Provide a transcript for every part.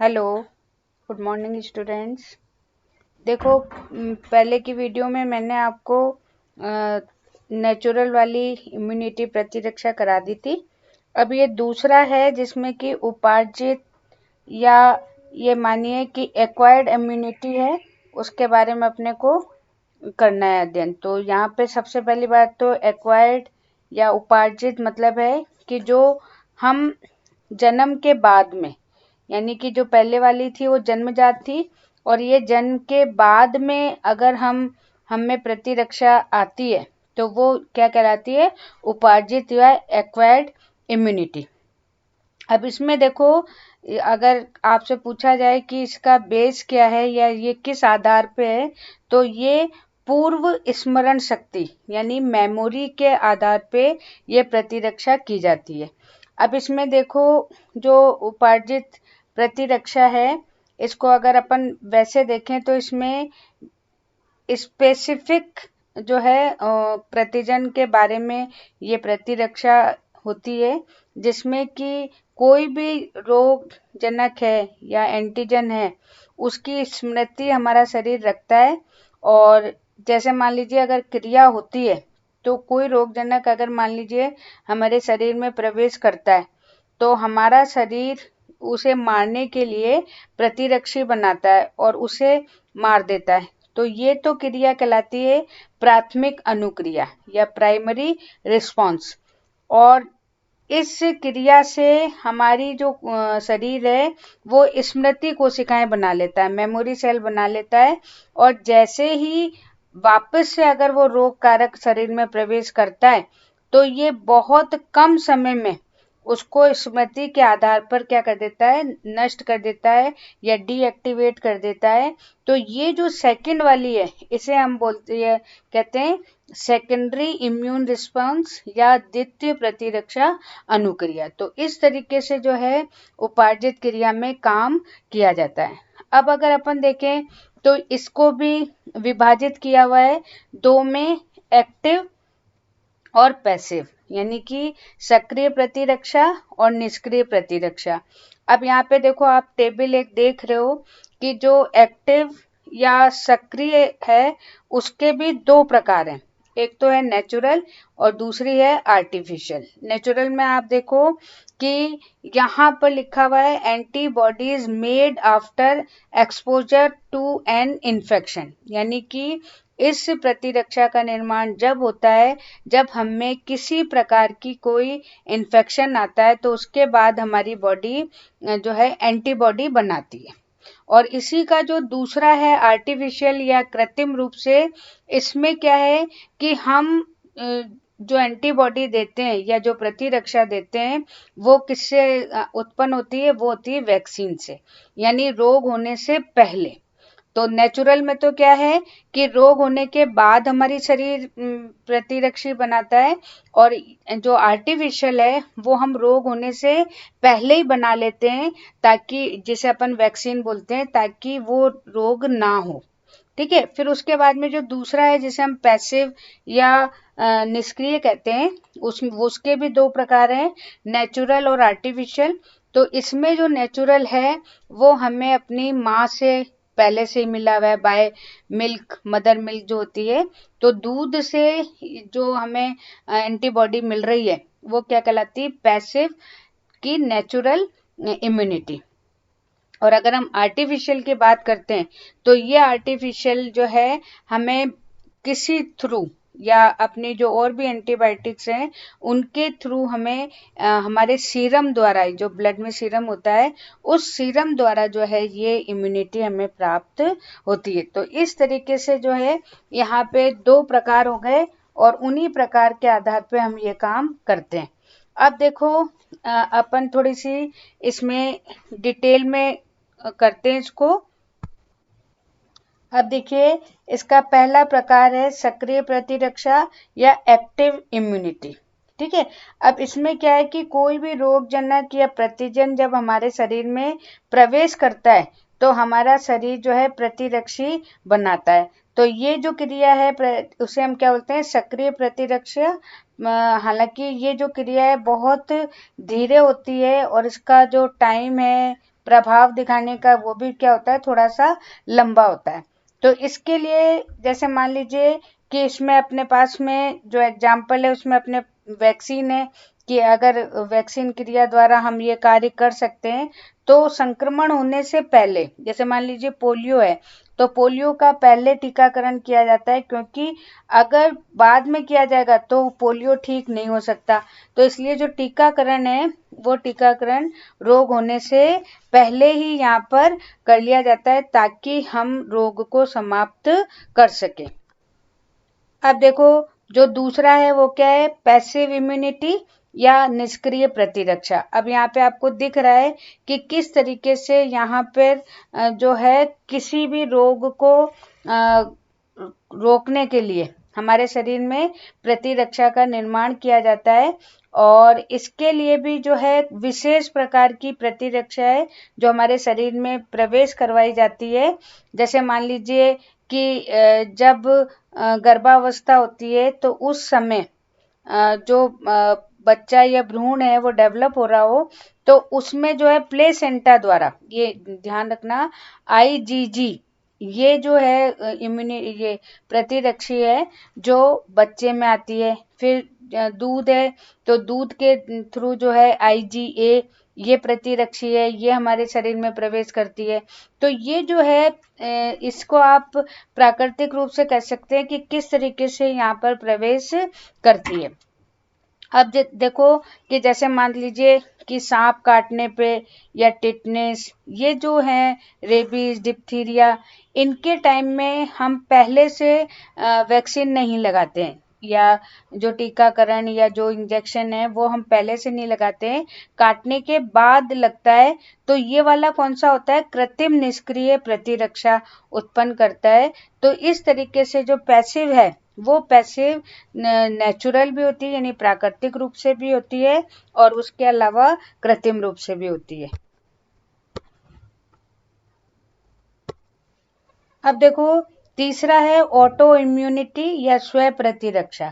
Hello, good morning students. देखो, पहले की वीडियो में मैंने आपको नेचुरल वाली इम्यूनिटी प्रतिरक्षा करा दी थी। अब ये दूसरा है जिसमें कि उपार्जित या ये मानिए कि एक्वायर्ड इम्यूनिटी है, उसके बारे में अपने को करना है अध्ययन। तो यहाँ पे सबसे पहली बात तो एक्वायर्ड या उपार्जित मतलब है कि जो हम जन्म के बाद में, यानी कि जो पहले वाली थी वो जन्मजात थी, और ये जन्म के बाद में अगर हम में प्रतिरक्षा आती है तो वो क्या कहलाती है, उपार्जित या एक्वायर्ड इम्यूनिटी। अब इसमें देखो, अगर आपसे पूछा जाए कि इसका बेस क्या है या ये किस आधार पे है, तो ये पूर्व स्मरण शक्ति यानी मेमोरी के आधार पे ये प्रतिरक्षा की जाती है। अब इसमें देखो, जो उपार्जित प्रतिरक्षा है, इसको अगर अपन वैसे देखें तो इसमें स्पेसिफिक जो है प्रतिजन के बारे में ये प्रतिरक्षा होती है, जिसमें कि कोई भी रोग जनक है या एंटीजन है, उसकी स्मृति हमारा शरीर रखता है। और जैसे मान लीजिए अगर क्रिया होती है, तो कोई रोग जनक अगर मान लीजिए हमारे शरीर में प्रवेश करता है, तो हमारा शरीर उसे मारने के लिए प्रतिरक्षी बनाता है और उसे मार देता है। तो ये तो क्रिया कहलाती है प्राथमिक अनुक्रिया या प्राइमरी रिस्पॉन्स। और इस क्रिया से हमारी जो शरीर है वो स्मृति कोशिकाएं बना लेता है, मेमोरी सेल बना लेता है। और जैसे ही वापस से अगर वो रोग कारक शरीर में प्रवेश करता है, तो ये बहुत कम समय में उसको स्मृति के आधार पर क्या कर देता है, नष्ट कर देता है या डीएक्टिवेट कर देता है। तो ये जो सेकंड वाली है, इसे हम बोलते हैं, कहते हैं सेकेंडरी इम्यून रिस्पांस या द्वितीय प्रतिरक्षा अनुक्रिया। तो इस तरीके से जो है उपार्जित क्रिया में काम किया जाता है। अब अगर अपन देखें तो इसको भी विभाजित किया हुआ है दो में, एक्टिव और पैसिव, यानी कि सक्रिय प्रतिरक्षा और निष्क्रिय प्रतिरक्षा। अब यहाँ पे देखो, आप टेबल एक देख रहे हो कि जो एक्टिव या सक्रिय है उसके भी दो प्रकार हैं। एक तो है नेचुरल और दूसरी है आर्टिफिशियल। नेचुरल में आप देखो कि यहाँ पर लिखा हुआ है antibodies made after exposure to an infection, यानी कि इस प्रतिरक्षा का निर्माण जब होता है जब हमें किसी प्रकार की कोई इन्फेक्शन आता है, तो उसके बाद हमारी बॉडी जो है एंटीबॉडी बनाती है। और इसी का जो दूसरा है आर्टिफिशियल या कृत्रिम रूप से, इसमें क्या है कि हम जो एंटीबॉडी देते हैं या जो प्रतिरक्षा देते हैं वो किससे उत्पन्न होती है, वो होती है वैक्सीन से, यानी रोग होने से पहले। तो नेचुरल में तो क्या है कि रोग होने के बाद हमारी शरीर प्रतिरक्षी बनाता है, और जो आर्टिफिशियल है वो हम रोग होने से पहले ही बना लेते हैं, ताकि जिसे अपन वैक्सीन बोलते हैं, ताकि वो रोग ना हो। ठीक है। फिर उसके बाद में जो दूसरा है जिसे हम पैसिव या निष्क्रिय कहते हैं, उसके भी दो प्रकार हैं, नेचुरल और आर्टिफिशियल। तो इसमें जो नेचुरल है वो हमें अपनी माँ से पहले से ही मिला हुआ है, बाय मिल्क, मदर मिल्क जो होती है। तो दूध से जो हमें एंटीबॉडी मिल रही है वो क्या कहलाती है, पैसिव की नेचुरल इम्यूनिटी। और अगर हम आर्टिफिशियल की बात करते हैं, तो ये आर्टिफिशियल जो है हमें किसी थ्रू या अपने जो और भी एंटीबायोटिक्स हैं उनके थ्रू हमें हमारे सीरम द्वारा, जो ब्लड में सीरम होता है, उस सीरम द्वारा जो है ये इम्यूनिटी हमें प्राप्त होती है। तो इस तरीके से जो है यहाँ पे दो प्रकार हो गए, और उन्हीं प्रकार के आधार पे हम ये काम करते हैं। अब देखो, अपन थोड़ी सी इसमें डिटेल में करते हैं इसको। अब देखिए, इसका पहला प्रकार है सक्रिय प्रतिरक्षा या एक्टिव इम्यूनिटी। ठीक है। अब इसमें क्या है कि कोई भी रोगजनक या प्रतिजन जब हमारे शरीर में प्रवेश करता है, तो हमारा शरीर जो है प्रतिरक्षी बनाता है। तो ये जो क्रिया है उसे हम क्या बोलते हैं, सक्रिय प्रतिरक्षा। हालांकि ये जो क्रिया है बहुत धीरे होती है और इसका जो टाइम है प्रभाव दिखाने का वो भी क्या होता है, थोड़ा सा लंबा होता है। तो इसके लिए जैसे मान लीजिए कि इसमें अपने पास में जो एग्जाम्पल है उसमें अपने वैक्सीन है कि अगर वैक्सीन क्रिया द्वारा हम ये कार्य कर सकते हैं तो संक्रमण होने से पहले, जैसे मान लीजिए पोलियो है तो पोलियो का पहले टीकाकरण किया जाता है, क्योंकि अगर बाद में किया जाएगा तो पोलियो ठीक नहीं हो सकता। तो इसलिए जो टीकाकरण है वो टीकाकरण रोग होने से पहले ही यहाँ पर कर लिया जाता है ताकि हम रोग को समाप्त कर सके। अब देखो जो दूसरा है वो क्या है, पैसिव इम्यूनिटी या निष्क्रिय प्रतिरक्षा। अब यहाँ पे आपको दिख रहा है कि किस तरीके से यहाँ पर जो है किसी भी रोग को रोकने के लिए हमारे शरीर में प्रतिरक्षा का निर्माण किया जाता है, और इसके लिए भी जो है विशेष प्रकार की प्रतिरक्षा है जो हमारे शरीर में प्रवेश करवाई जाती है। जैसे मान लीजिए कि जब गर्भावस्था होती है तो उस समय जो बच्चा या भ्रूण है वो डेवलप हो रहा हो तो उसमें जो है प्लेसेंटा द्वारा, ये ध्यान रखना, आईजीजी ये जो है ये प्रतिरक्षी है जो बच्चे में आती है। फिर दूध है तो दूध के थ्रू जो है आईजीए ये प्रतिरक्षी है, ये हमारे शरीर में प्रवेश करती है। तो ये जो है इसको आप प्राकृतिक रूप से कह सकते हैं कि किस तरीके से यहाँ पर प्रवेश करती है। अब देखो कि जैसे मान लीजिए कि सांप काटने पे या टिटनेस, ये जो है रेबीज, डिप्थीरिया, इनके टाइम में हम पहले से वैक्सीन नहीं लगाते हैं, या जो टीकाकरण या जो इंजेक्शन है वो हम पहले से नहीं लगाते हैं, काटने के बाद लगता है। तो ये वाला कौन सा होता है, कृत्रिम निष्क्रिय प्रतिरक्षा उत्पन्न करता है। तो इस तरीके से जो पैसिव है वो पैसिव नेचुरल भी होती है, यानी प्राकृतिक रूप से भी होती है, और उसके अलावा कृत्रिम रूप से भी होती है। अब देखो तीसरा है ऑटो इम्यूनिटी या स्व प्रतिरक्षा।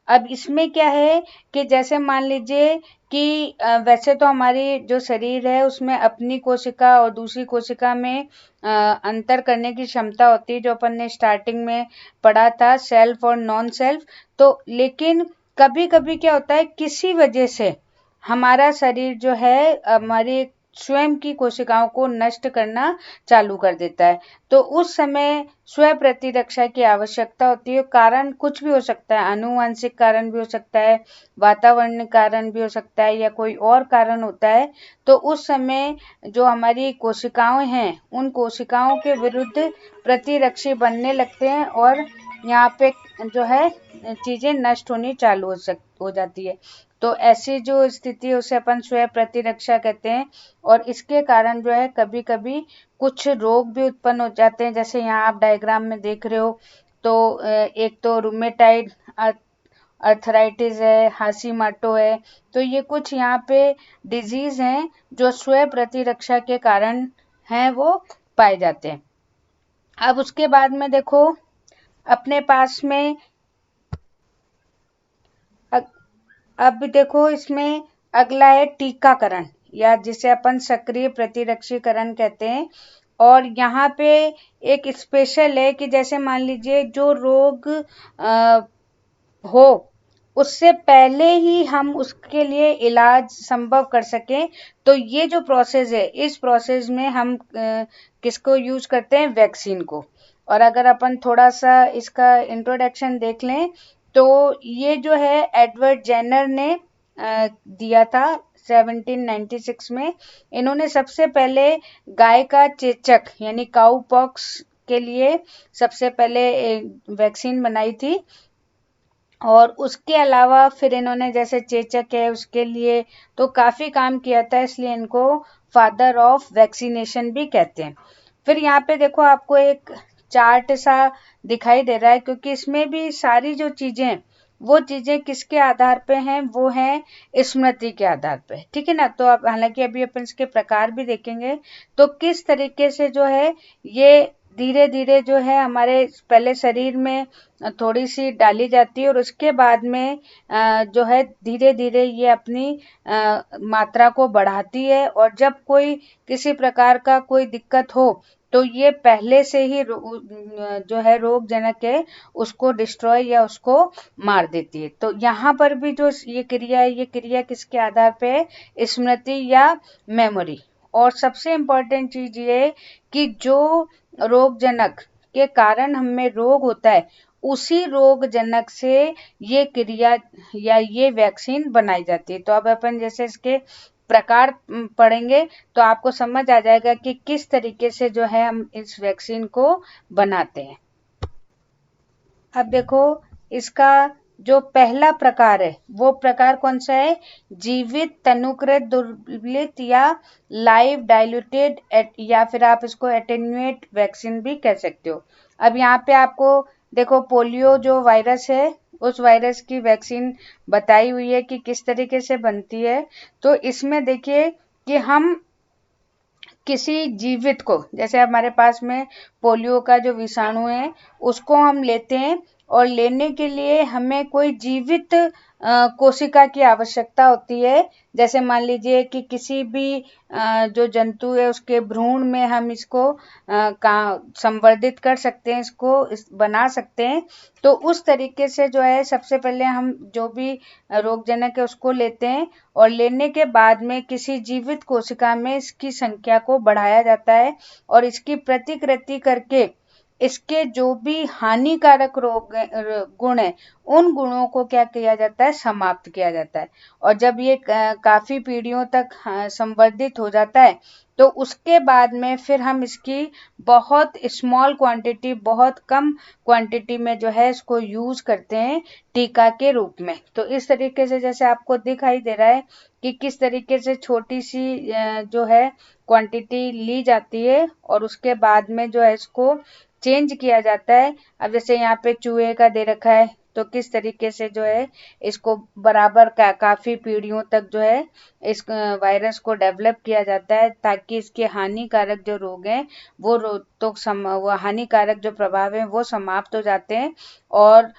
अब इसमें क्या है कि जैसे मान लीजिए कि वैसे तो हमारी जो शरीर है उसमें अपनी कोशिका और दूसरी कोशिका में अंतर करने की क्षमता होती है, जो अपन ने स्टार्टिंग में पढ़ा था, सेल्फ और नॉन सेल्फ। तो लेकिन कभी कभी क्या होता है, किसी वजह से हमारा शरीर जो है हमारी स्वयं की कोशिकाओं को नष्ट करना चालू कर देता है। तो उस समय स्व प्रतिरक्षा की आवश्यकता होती है। कारण कुछ भी हो सकता है, आनुवंशिक कारण भी हो सकता है, वातावरण कारण भी हो सकता है, या कोई और कारण होता है। तो उस समय जो हमारी कोशिकाएं हैं उन कोशिकाओं के विरुद्ध प्रतिरक्षी बनने लगते हैं और यहाँ पे जो है चीजें नष्ट होनी चालू हो जाती है। तो ऐसी जो स्थिति है उसे अपन स्व प्रतिरक्षा कहते हैं, और इसके कारण जो है कभी कभी कुछ रोग भी उत्पन्न हो जाते हैं। जैसे यहाँ आप डायग्राम में देख रहे हो तो एक तो रूमेटाइड अर्थराइटिस है, हाशीमाटो है। तो ये कुछ यहाँ पे डिजीज हैं जो स्व प्रतिरक्षा के कारण हैं वो पाए जाते हैं। अब उसके बाद में देखो अपने पास में अब देखो इसमें अगला है टीकाकरण, या जिसे अपन सक्रिय प्रतिरक्षीकरण कहते हैं। और यहाँ पे एक स्पेशल है कि जैसे मान लीजिए जो रोग हो उससे पहले ही हम उसके लिए इलाज संभव कर सकें, तो ये जो प्रोसेस है इस प्रोसेस में हम किसको यूज करते हैं, वैक्सीन को। और अगर अपन थोड़ा सा इसका इंट्रोडक्शन देख लें तो ये जो है एडवर्ड जेनर ने दिया था 1796 में। इन्होंने सबसे पहले गाय का चेचक यानी काऊ पॉक्स के लिए सबसे पहले वैक्सीन बनाई थी, और उसके अलावा फिर इन्होंने जैसे चेचक है उसके लिए तो काफी काम किया था, इसलिए इनको फादर ऑफ वैक्सीनेशन भी कहते हैं। फिर यहाँ पे देखो आपको एक चार्ट सा दिखाई दे रहा है, क्योंकि इसमें भी सारी जो चीजें वो चीजें किसके आधार पे हैं, वो हैं स्मृति के आधार पे, ठीक है ना। तो अब हालांकि अभी अपन इसके प्रकार भी देखेंगे तो किस तरीके से जो है ये धीरे धीरे जो है हमारे पहले शरीर में थोड़ी सी डाली जाती है और उसके बाद में जो है धीरे धीरे ये अपनी मात्रा को बढ़ाती है। और जब कोई किसी प्रकार का कोई दिक्कत हो तो ये पहले से ही जो है रोगजनक है उसको डिस्ट्रॉय या उसको मार देती है। तो यहाँ पर भी जो ये क्रिया है, ये क्रिया किसके आधार पे है? स्मृति या मेमोरी। और सबसे इम्पोर्टेंट चीज ये है कि जो रोगजनक के कारण हमें रोग होता है उसी रोगजनक से ये क्रिया या ये वैक्सीन बनाई जाती है। तो अब अपन जैसे इसके प्रकार पढ़ेंगे तो आपको समझ आ जाएगा कि किस तरीके से जो है हम इस वैक्सीन को बनाते हैं। अब देखो इसका जो पहला प्रकार है वो प्रकार कौन सा है? जीवित तनुकृत दुर्बलित या लाइव डाइल्यूटेड या फिर आप इसको एटेन्यूएट वैक्सीन भी कह सकते हो। अब यहाँ पे आपको देखो पोलियो जो वायरस है उस वायरस की वैक्सीन बताई हुई है कि किस तरीके से बनती है। तो इसमें देखिए कि हम किसी जीवित को, जैसे हमारे पास में पोलियो का जो विषाणु है उसको हम लेते हैं और लेने के लिए हमें कोई जीवित कोशिका की आवश्यकता होती है। जैसे मान लीजिए कि किसी भी जो जंतु है उसके भ्रूण में हम इसको संवर्धित कर सकते हैं, इसको बना सकते हैं। तो उस तरीके से जो है सबसे पहले हम जो भी रोगजनक है उसको लेते हैं और लेने के बाद में किसी जीवित कोशिका में इसकी संख्या को बढ़ाया जाता है और इसकी प्रतिकृति करके इसके जो भी हानिकारक रोग गुण है उन गुणों को क्या किया जाता है? समाप्त किया जाता है। और जब ये काफी पीढ़ियों तक संवर्धित हो जाता है तो उसके बाद में फिर हम इसकी बहुत स्मॉल क्वांटिटी, बहुत कम क्वांटिटी में जो है इसको यूज करते हैं टीका के रूप में। तो इस तरीके से जैसे आपको दिखाई दे रहा है कि किस तरीके से छोटी सी जो है क्वांटिटी ली जाती है और उसके बाद में जो है इसको चेंज किया जाता है। अब जैसे यहाँ पे चूहे का दे रखा है तो किस तरीके से जो है इसको बराबर काफी पीढ़ियों तक जो है इस वायरस को डेवलप किया जाता है ताकि इसके हानिकारक जो रोग हैं वो वो हानिकारक जो प्रभाव है वो समाप्त हो जाते हैं और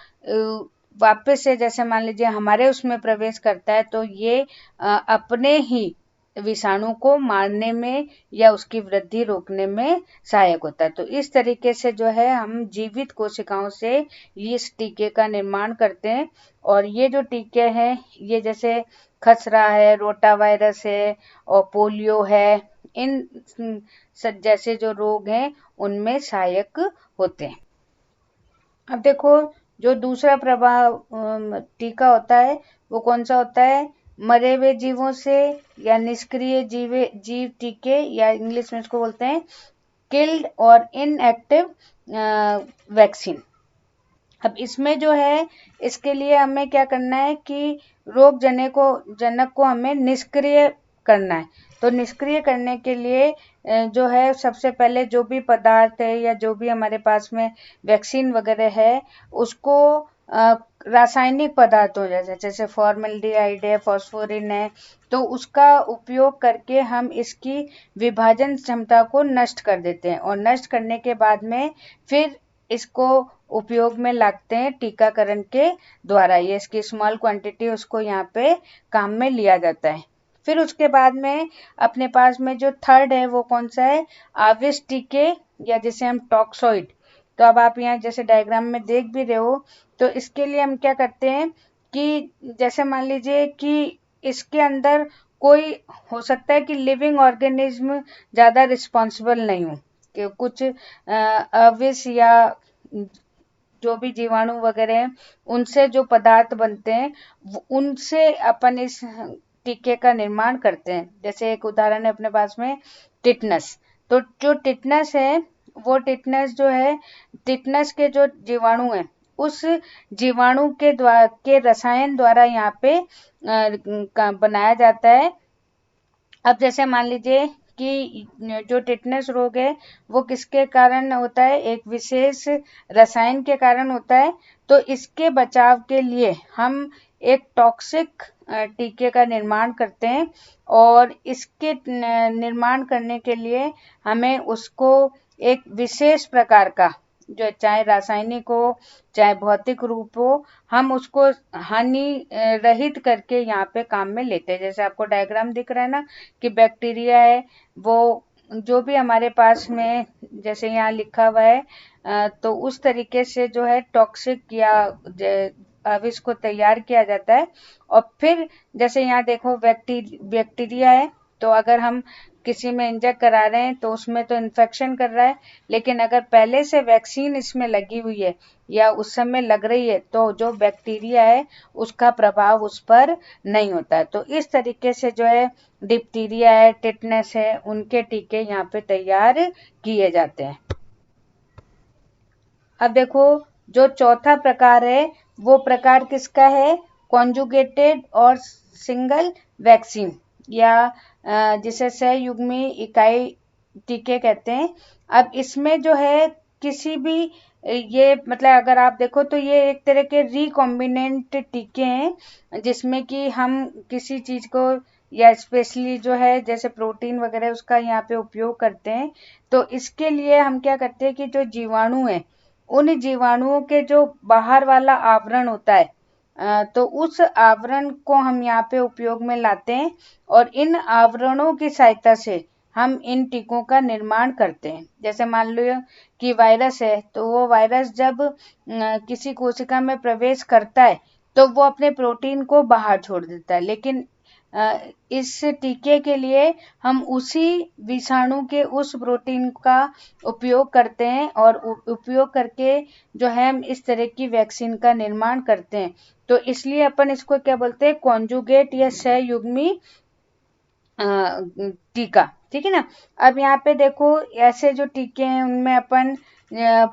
वापस से जैसे मान लीजिए हमारे उसमें प्रवेश करता है तो ये अपने ही विषाणु को मारने में या उसकी वृद्धि रोकने में सहायक होता है। तो इस तरीके से जो है हम जीवित कोशिकाओं से इस टीके का निर्माण करते हैं। और ये जो टीके हैं ये जैसे खसरा है, रोटा वायरस है और पोलियो है, इन जैसे जो रोग हैं उनमें सहायक होते हैं। अब देखो जो दूसरा प्रभाव टीका होता है वो कौन सा होता है? मरे हुए जीवों से या निष्क्रिय जीव टीके या इंग्लिश में इसको बोलते हैं किल्ड और इनएक्टिव वैक्सीन। अब इसमें जो है इसके लिए हमें क्या करना है कि रोग जनक को हमें निष्क्रिय करना है। तो निष्क्रिय करने के लिए जो है सबसे पहले जो भी पदार्थ है या जो भी हमारे पास में वैक्सीन वगैरह है उसको रासायनिक पदार्थों जैसे फॉर्मल्डिहाइड है, फास्फोरिन है, तो उसका उपयोग करके हम इसकी विभाजन क्षमता को नष्ट कर देते हैं और नष्ट करने के बाद में फिर इसको उपयोग में लाते हैं टीकाकरण के द्वारा। ये इसकी स्मॉल क्वांटिटी उसको यहाँ पे काम में लिया जाता है। फिर उसके बाद में अपने पास में जो थर्ड है वो कौन सा है? आविष टीके या जिसे हम टॉक्सोइड। तो अब आप यहाँ जैसे डायग्राम में देख भी रहे हो तो इसके लिए हम क्या करते हैं कि जैसे मान लीजिए कि इसके अंदर कोई हो सकता है कि लिविंग ऑर्गेनिज्म ज्यादा रिस्पॉन्सिबल नहीं हो, कि कुछ अविष या जो भी जीवाणु वगैरह हैं उनसे जो पदार्थ बनते हैं उनसे अपन इस टीके का निर्माण करते हैं। जैसे एक उदाहरण है अपने पास में टिटनस। तो जो टिटनस है वो टिटनस जो है, टिटनस के जो जीवाणु हैं उस जीवाणु के रसायन द्वारा यहाँ पे बनाया जाता है। अब जैसे मान लीजिए कि जो टिटनस रोग है वो किसके कारण होता है? एक विशेष रसायन के कारण होता है। तो इसके बचाव के लिए हम एक टॉक्सिक टीके का निर्माण करते हैं, और इसके निर्माण करने के लिए हमें उसको एक विशेष प्रकार का, जो चाहे रासायनिक हो चाहे भौतिक रूप हो, हम उसको हानि रहित करके यहाँ पे काम में लेते हैं। जैसे आपको डायग्राम दिख रहा है ना कि बैक्टीरिया है, वो जो भी हमारे पास में जैसे यहाँ लिखा हुआ है, तो उस तरीके से जो है टॉक्सिक या अविष को तैयार किया जाता है। और फिर जैसे यहाँ देखो बैक्टीरिया है, तो अगर हम किसी में इंजेक्ट करा रहे हैं तो उसमें तो इन्फेक्शन कर रहा है, लेकिन अगर पहले से वैक्सीन इसमें लगी हुई है या उस समय लग रही है तो जो बैक्टीरिया है उसका प्रभाव उस पर नहीं होता है। तो इस तरीके से जो है डिप्टीरिया है, टिटनेस है, उनके टीके यहाँ पे तैयार किए जाते हैं। अब देखो जो चौथा प्रकार है वो प्रकार किसका है, कॉन्जुगेटेड और सिंगल वैक्सीन, या जिसे सहयुग्मी इकाई टीके कहते हैं। अब इसमें जो है किसी भी ये मतलब अगर आप देखो तो ये एक तरह के रिकॉम्बिनेंट टीके हैं, जिसमें कि हम किसी चीज को या स्पेशली जो है जैसे प्रोटीन वगैरह उसका यहाँ पे उपयोग करते हैं। तो इसके लिए हम क्या करते हैं कि जो जीवाणु है, उन जीवाणुओं के जो बाहर वाला आवरण होता है, तो उस आवरण को हम यहाँ पे उपयोग में लाते हैं, और इन आवरणों की सहायता से हम इन टीकों का निर्माण करते हैं। जैसे मान लो कि वायरस है, तो वो वायरस जब किसी कोशिका में प्रवेश करता है तो वो अपने प्रोटीन को बाहर छोड़ देता है, लेकिन इस टीके के लिए हम उसी विषाणु के उस प्रोटीन का उपयोग करते हैं, और उपयोग करके जो है हम इस तरह की वैक्सीन का निर्माण करते हैं। तो इसलिए अपन इसको क्या बोलते हैं, कॉन्जुगेट या सहयुग्मी टीका। ठीक है ना। अब यहाँ पे देखो ऐसे जो टीके हैं उनमें अपन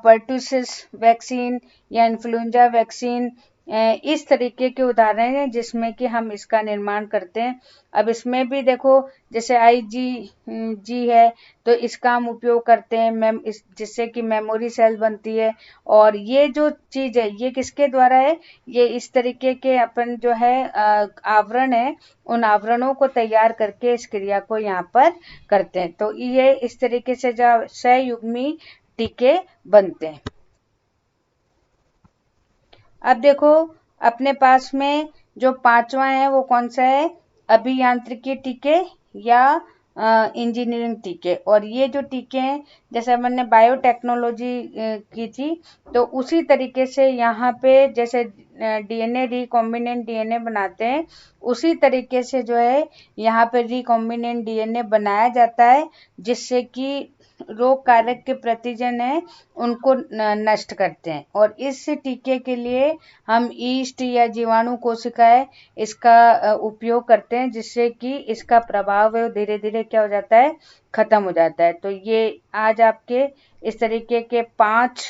पर्टुसिस वैक्सीन या इन्फ्लुएंजा वैक्सीन इस तरीके के उदाहरण हैं जिसमें कि हम इसका निर्माण करते हैं। अब इसमें भी देखो जैसे IgG है, तो इसका हम उपयोग करते हैं जिससे कि मेमोरी सेल बनती है। और ये जो चीज है ये किसके द्वारा है, ये इस तरीके के अपन जो है आवरण है, उन आवरणों को तैयार करके इस क्रिया को यहाँ पर करते हैं। तो ये इस तरीके से जो सहयुग्मी टीके बनते हैं। अब देखो अपने पास में जो पांचवा है वो कौन सा है, अभियांत्रिकी टीके या इंजीनियरिंग टीके। और ये जो टीके हैं जैसे अपन ने बायोटेक्नोलॉजी की थी, तो उसी तरीके से यहाँ पे जैसे DNA रिकॉम्बिनेंट DNA बनाते हैं, उसी तरीके से जो है यहाँ पे रिकॉम्बिनेंट DNA बनाया जाता है, जिससे कि रोग कारक के प्रतिजन है उनको नष्ट करते हैं। और इस टीके के लिए हम ईस्ट या जीवाणु कोशिकाएं इसका उपयोग करते हैं, जिससे कि इसका प्रभाव है धीरे धीरे क्या हो जाता है, खत्म हो जाता है। तो ये आज आपके इस तरीके के 5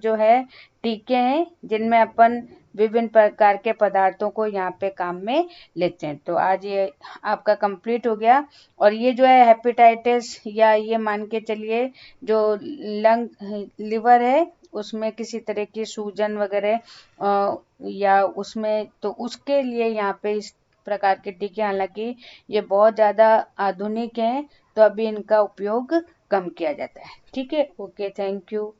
जो है टीके हैं जिनमें अपन विभिन्न प्रकार के पदार्थों को यहाँ पे काम में लेते हैं। तो आज ये आपका कंप्लीट हो गया। और ये जो है हेपेटाइटिस या ये मान के चलिए जो लिवर है उसमें किसी तरह की सूजन वगैरह या उसमें, तो उसके लिए यहाँ पे इस प्रकार के टीके, हालांकि ये बहुत ज़्यादा आधुनिक हैं तो अभी इनका उपयोग कम किया जाता है। ठीक है, ओके, थैंक यू।